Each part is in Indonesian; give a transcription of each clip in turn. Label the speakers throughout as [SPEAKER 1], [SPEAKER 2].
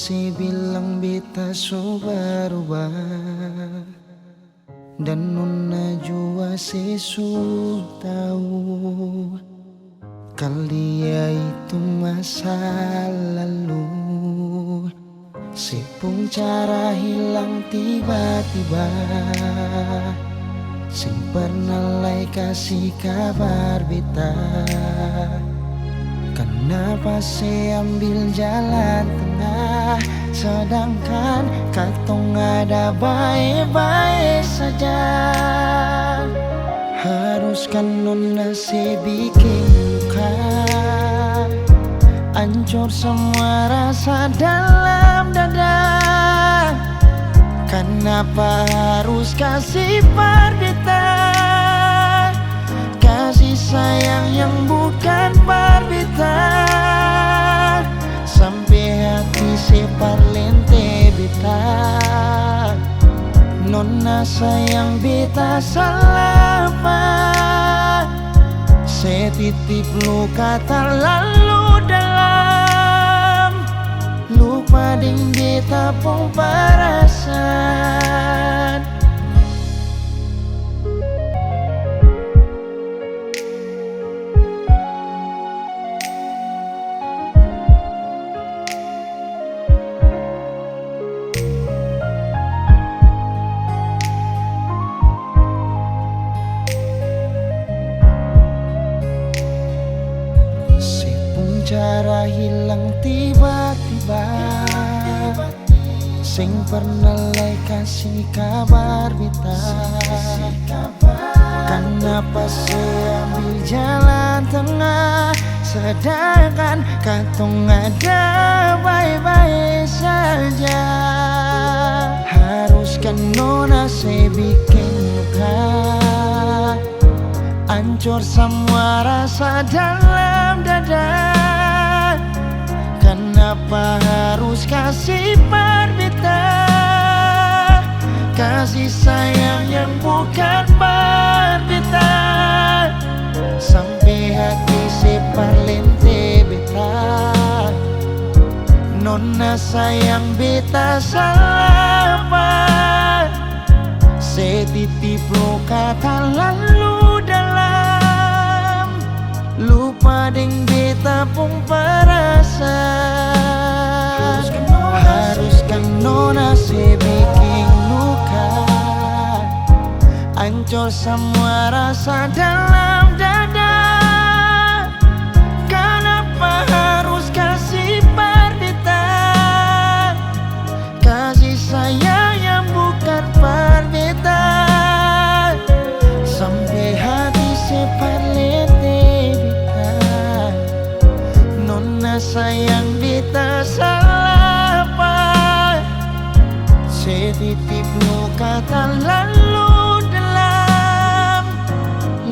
[SPEAKER 1] si bilang beta so berubah, dan nona jua si su tahu kalia itu masa lalu. Si pun cara hilang tiba-tiba, sing pernah lai kasih kabar beta. Kenapa saya ambil jalan tengah, sedangkan katong ada baik-baik saja. Haruskan nona si bikin luka, hancur semua rasa dalam dada. Kenapa harus kasih parbita, kasih sayang yang bukan parbita, sampai hati separ lente beta. Nona sayang beta salah apa, saya titip luka terlalu dalam, lupa ding beta pun perasaan. Cara hilang tiba-tiba, sing pernah lai kasih kabar beta. Kenapa saya ambil jalan tengah, sedangkan katong ada baik-baik saja. Haruskan nona saya bikin luka, hancur semua rasa dalam dada. Kenapa harus kasih parbita, kasih sayang yang bukan parbita, sampai hati separ lente beta. Nona sayang beta salah apa, saya titip luka terlalu dalam, lupa ding beta pun perasaan. Haruskan nona saya bikin luka, hancur semua rasa dalam dada. Kenapa harus kasih parbita, kasih sayang yang bukan parbita, sampai hati separ lente beta. Nona sayang beta salah apa, saya titip luka terlalu dalam,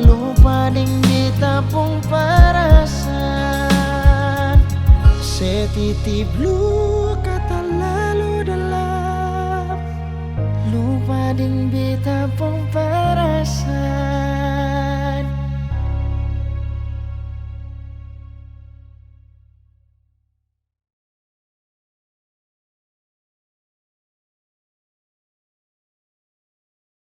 [SPEAKER 1] lupa ding beta pun perasaan. Saya titip luka terlalu dalam, lupa ding beta pun perasaan.